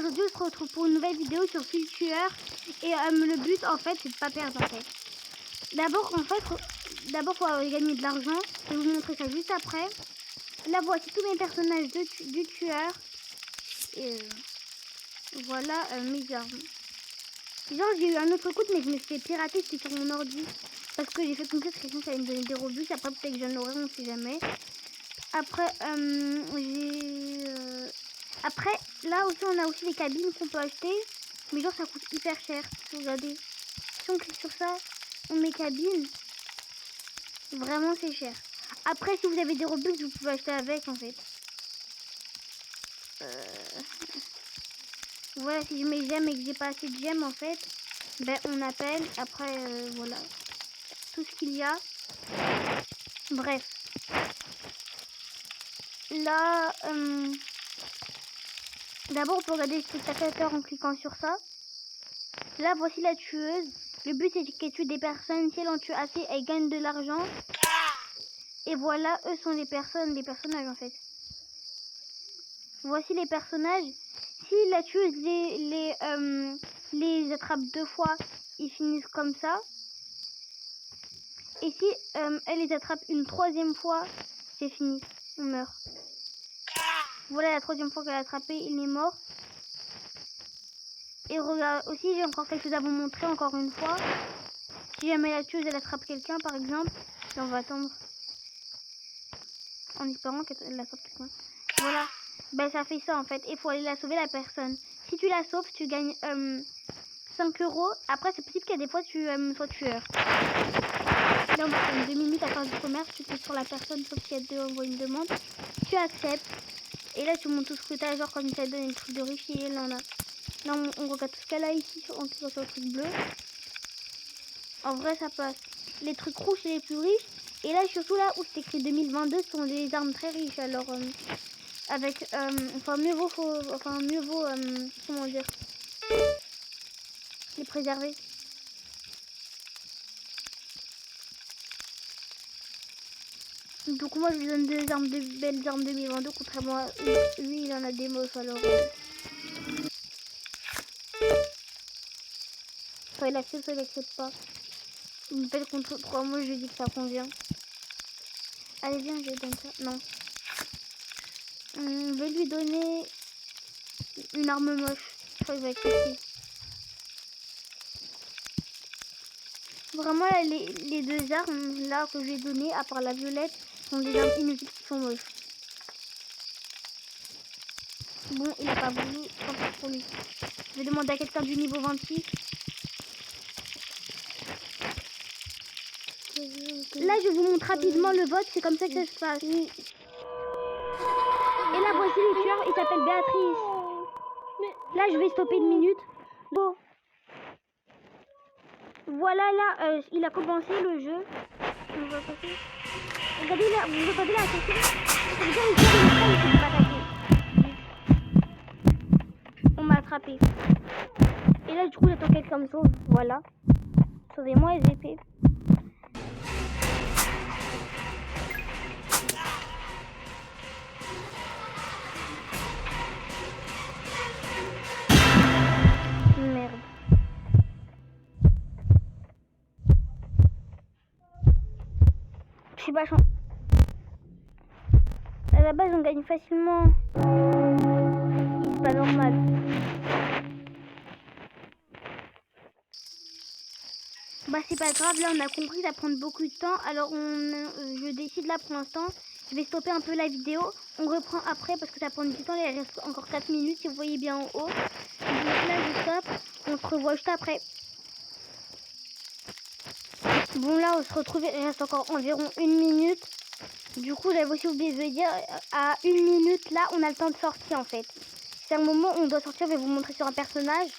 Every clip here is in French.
aujourd'hui on se retrouve pour une nouvelle vidéo sur Fil Tueur. Et le but en fait c'est de pas perdre en fait. D'abord faut gagner de l'argent. Je vais vous montrer ça juste après. Là voici tous mes personnages du tueur. Et voilà mes armes. Genre j'ai eu un autre coup mais je me suis fait pirater, c'était sur mon ordi. Parce que j'ai fait confiance que ça allait me donner des Robux. Après peut-être que j'en aurai, on sait jamais. Après après là aussi on a aussi des cabines qu'on peut acheter. Mais genre ça coûte hyper cher. Regardez. Si on clique sur ça, on met cabine. Vraiment c'est cher. Après si vous avez des Robux vous pouvez acheter avec en fait. Voilà, si je mets gemmes et que j'ai pas assez de gemmes en fait, ben on appelle. Après voilà. Tout ce qu'il y a. Bref. Là, d'abord on peut regarder les spectateurs en cliquant sur ça. Là voici la tueuse. Le but c'est qu'elle tue des personnes. Si elle en tue assez, elle gagne de l'argent. Et voilà, eux sont des personnages en fait. Voici les personnages. Si la tueuse les attrape 2 fois, ils finissent comme ça. Et si elle les attrape une 3e fois, c'est fini, on meurt. Voilà la 3e fois qu'elle a attrapé, il est mort. Et regarde, aussi j'ai encore quelque chose à vous montrer encore une fois. Si jamais la tueuse elle attrape quelqu'un par exemple, là on va attendre. En espérant qu'elle attrape quelqu'un. Voilà, ben ça fait ça en fait, il faut aller la sauver la personne. Si tu la sauves, tu gagnes 5 euros. Après c'est possible qu'il y a des fois tu sois tueur. Là on va prendre 2 minutes à faire du commerce, tu cliques sur la personne sauf si elle t'envoie une demande. Tu acceptes. Et là tu montes tout ce que tu as, genre comme ça te donne des trucs de riche et là on regarde tout ce qu'elle a ici en cliquant sur le truc bleu. En vrai ça passe. Les trucs rouges c'est les plus riches. Et là surtout là où c'est écrit 2022 sont des armes très riches. Alors avec mieux vaut comment dire, les préserver. Donc moi je lui donne des belles armes 2022 contrairement à lui il en a des moches alors soit il accepte soit il accepte pas. Une belle contre 3 mois je lui dis que ça convient. Allez viens je lui donne ça. Non. On veut lui donner une arme moche. Je crois qu'il va accepter. Vraiment là, les 2 armes là que j'ai données à part la violette sont des armes inutiles qui sont moches. Bon il a pas voulu, tant pis pour lui. Je vais demander à quelqu'un du niveau 26. Là je vous montre rapidement le vote, c'est comme ça que ça se passe. Et là voici le tueur, il s'appelle Béatrice. Là je vais stopper une minute. Bon. Voilà là, il a commencé le jeu. On va passer. Regardez là, vous entendez la question. On m'a attrapé. Et là du coup j'attends quelqu'un me sauve. Voilà. Sauvez-moi les épées. Merde. Je suis pas chance. À la base on gagne facilement. C'est pas normal. Bah c'est pas grave, là on a compris, ça prend beaucoup de temps. Alors je décide là pour l'instant. Je vais stopper un peu la vidéo. On reprend après parce que ça prend du temps. Il reste encore 4 minutes si vous voyez bien en haut. Donc là je stoppe. On se revoit juste après. Bon là on se retrouve, il reste encore environ 1 minute. Du coup j'avais aussi oublié de dire, à 1 minute là on a le temps de sortir en fait. C'est un moment où on doit sortir, je vais vous montrer sur un personnage.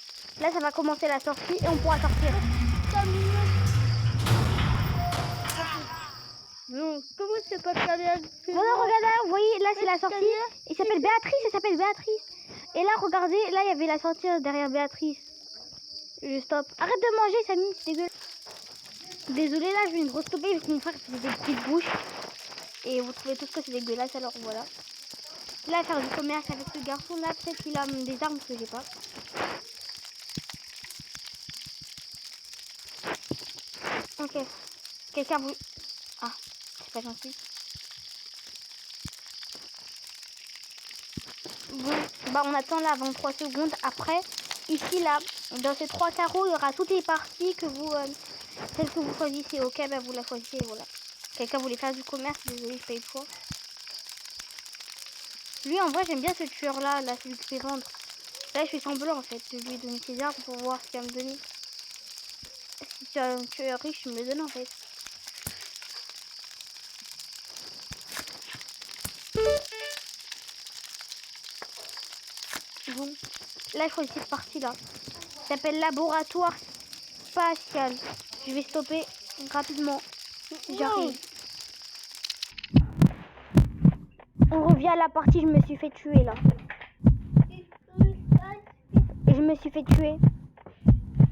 Là ça va commencer la sortie et on pourra sortir. Non, comment c'est pas bien? Voilà, regardez, vous voyez, là c'est la sortie. Il s'appelle Béatrice, elle s'appelle Béatrice. Et là, regardez, là il y avait la sortie derrière Béatrice. Je stoppe. Arrête de manger, Samy, c'est dégueulasse. Désolée, là je viens de restopper vu que mon frère faisait des bruits de bouche. Et vous trouvez tous que c'est dégueulasse, alors voilà. Là, faire du commerce avec ce garçon là, peut-être qu'il a des armes que j'ai pas. Ok. Quelqu'un vous... Ah, c'est pas gentil. Bon, bah on attend là 23 secondes. Après, ici là, dans ces 3 carreaux, il y aura toutes les parties que vous... celles que vous choisissez. Ok, bah vous la choisissez, voilà. Quelqu'un voulait faire du commerce, désolé, je paye le choix. Lui, en vrai, j'aime bien ce tueur là, celui qui fait vendre. Là, je fais semblant en fait, je lui ai donné ses armes pour voir ce qu'il va me donner. Si c'est un tueur riche, il me le donne en fait. Bon, là, je choisis cette partie là. Ça s'appelle laboratoire spatial. Je vais stopper rapidement. J'arrive. On revient à la partie, je me suis fait tuer là. Et je me suis fait tuer.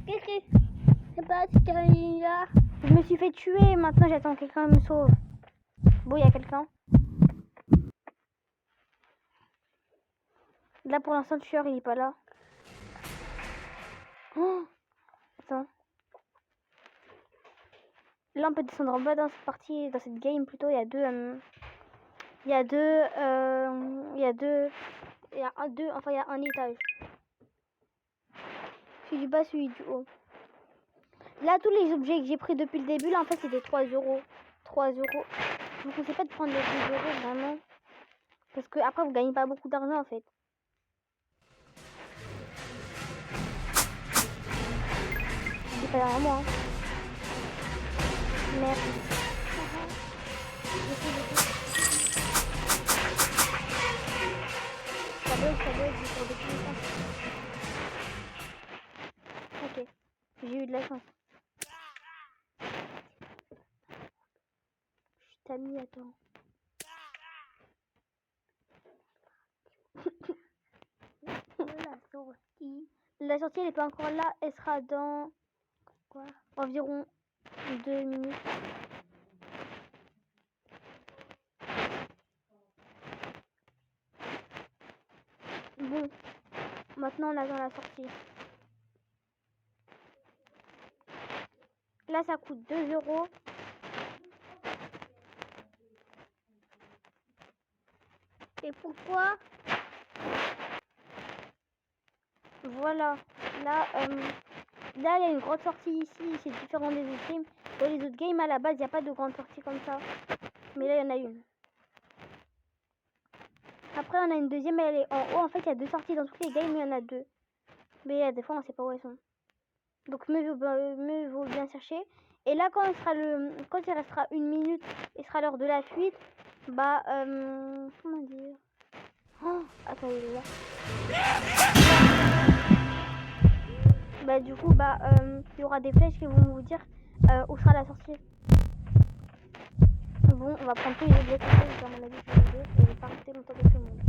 Qu'est-ce que c'est pas ce qu'il y a? Je me suis fait tuer, maintenant j'attends que quelqu'un me sauve. Bon, il y a quelqu'un. Là pour l'instant le tueur il est pas là. Oh, attends. Là on peut descendre en bas dans cette partie, dans cette game plutôt. Il y a deux, enfin il y a un étage. Celui du bas, celui du haut. Là tous les objets que j'ai pris depuis le début, là en fait c'est des 3 euros. 3 euros. Je vous conseille pas de prendre les 2 euros vraiment. Parce que après vous gagnez pas beaucoup d'argent en fait. C'est pas derrière moi. Hein. Merde. Ça bug, j'ai sur des petits. Ok, j'ai eu de la chance. Je t'ai mis, attends. La sortie elle est pas encore là, elle sera dans quoi environ 2 minutes. Bon, maintenant on attend la sortie. Là ça coûte 2 euros. Et pourquoi? Voilà, là il y a une grande sortie ici, c'est différent des autres games. Dans les autres games à la base il n'y a pas de grande sortie comme ça. Mais là il y en a une. Après on a une deuxième, elle est en haut. En fait il y a 2 sorties dans toutes les games, mais il y en a 2. Mais des fois on sait pas où elles sont. Donc mieux vaut bien chercher. Et là quand il restera 1 minute et sera l'heure de la fuite, bah comment dire, oh, attends, il est là. Bah du coup bah il y aura des flèches qui vont vous dire où sera la sortie. Bon, on va prendre tous les objets comme ça, à mon avis je vais et je vais pas rester longtemps avec tout le monde.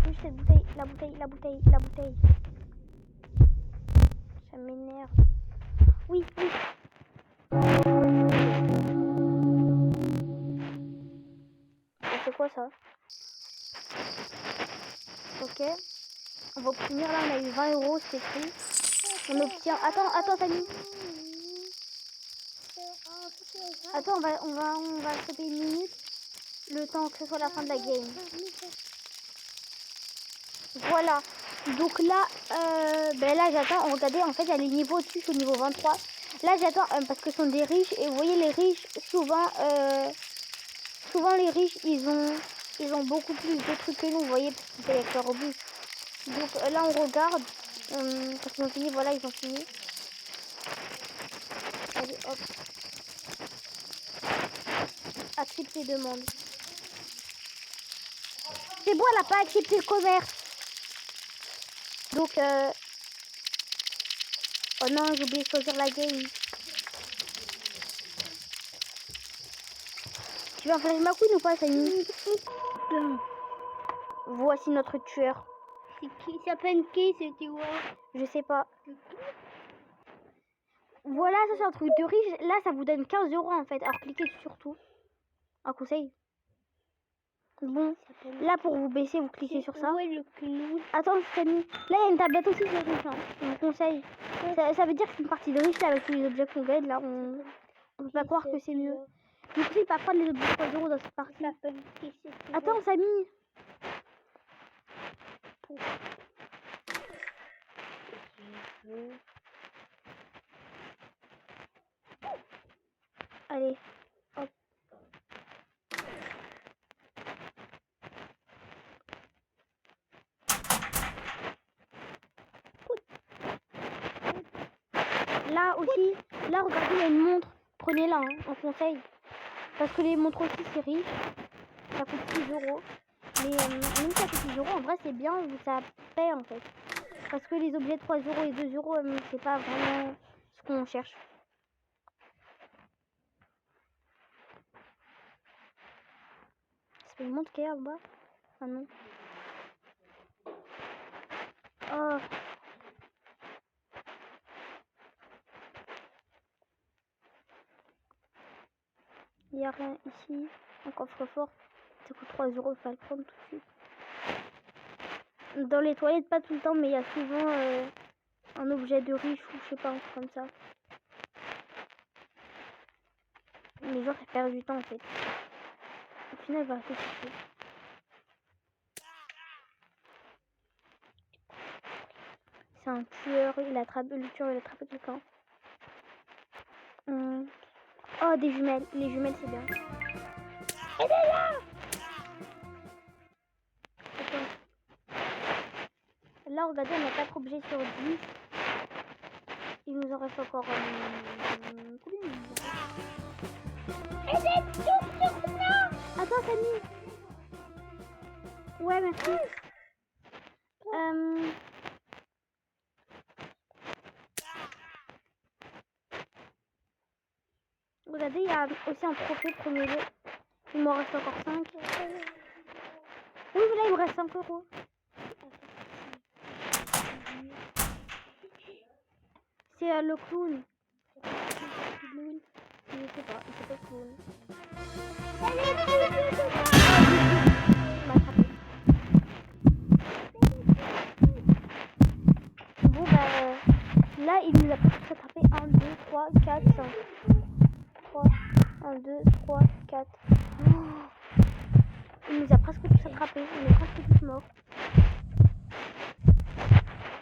Juste cette bouteille, la bouteille. Ça m'énerve. Oui. C'est quoi ça? Ok. On va obtenir là, on a eu 20 euros, c'est écrit. On obtient. Attends, Samy. Attends, on va stopper 1 minute. Le temps que ce soit la fin de la game. Voilà. Donc là, là j'attends. Regardez, en fait, il y a les niveaux au-dessus, je suis au niveau 23. Là, j'attends parce que ce sont des riches. Et vous voyez, les riches, souvent les riches, ils ont beaucoup plus de trucs que nous. Vous voyez, parce qu'ils payent avec leur obus. Donc là, on regarde. Parce qu'ils ont fini, voilà, ils ont fini. Allez, hop. Accepter demande. C'est bon, elle n'a pas accepté le commerce. Donc, oh non, j'ai oublié de choisir la game. Tu vas faire ma queen ou pas, Samy? Voici notre tueur. C'est qui? Ça s'appelle qui, c'est tu vois? Je sais pas. Voilà, ça c'est un truc de riche. Là, ça vous donne 15 € en fait. Alors cliquez sur tout. Un conseil. Bon, là pour vous baisser, vous cliquez sur ça. Ouais, le clown. Attends, Camille. Là, il y a une tablette aussi, c'est riche. Hein. Je vous conseille. Ça veut dire que c'est une partie de riche là, avec tous les objets qu'on gagne. Là, on peut pas croire que c'est mieux. Du coup, il va prendre les objets 3 € dans cette partie. Attends, Samy. Allez, hop. Là aussi, là regardez, il y a une montre. Prenez-la hein, en conseil. Parce que les montres aussi c'est riche. Ça coûte 6 €. Mais même si ça coûte 6 €, en vrai c'est bien, ça paie en fait. Parce que les objets de 3 € et 2 €, c'est pas vraiment ce qu'on cherche. C'est une montre qui est en bas. Ah non. Oh. Il n'y a rien ici. Un coffre-fort. Ça coûte 3 €, il faut le prendre tout de suite. Dans les toilettes, pas tout le temps, mais il y a souvent un objet de riche ou je sais pas, un truc comme ça. Mais genre, ça perd du temps en fait. Au final, il va rester chercher. C'est un tueur, le tueur, il a attrapé quelqu'un. Oh, des jumelles. Les jumelles, c'est bien. Elle est là! Attends. Là, regardez, on a 4 objets sur 10. Il nous en reste encore... combien il nous en reste? Attends, Camille. Ouais, merci. Regardez, il y a aussi un trophée, prenez-le. Il m'en reste encore 5. Oui, mais là, il me reste 5 €. C'est le clown. Je sais pas, il s'appelle clown. Bon, bah, là, il nous a pas tous attrapé. 1, 2, 3, 4, 5. 3, 1, 2, 3, 4. Oh, il nous a presque tous attrapés. On est presque tous morts.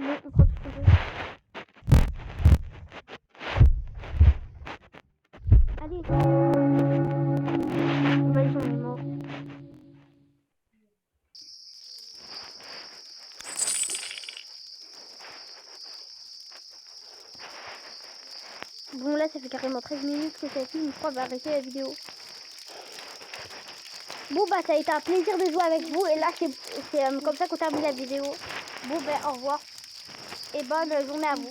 Mais on prend tout ce qu'on veut. Allez. Vas-y, on est mort. Bon, là, ça fait carrément 13 minutes que ça filme. Je crois qu'on va arrêter la vidéo. Bon, bah, ça a été un plaisir de jouer avec vous. Et là, c'est comme ça qu'on termine la vidéo. Bon, ben, au revoir. Et bonne journée à vous.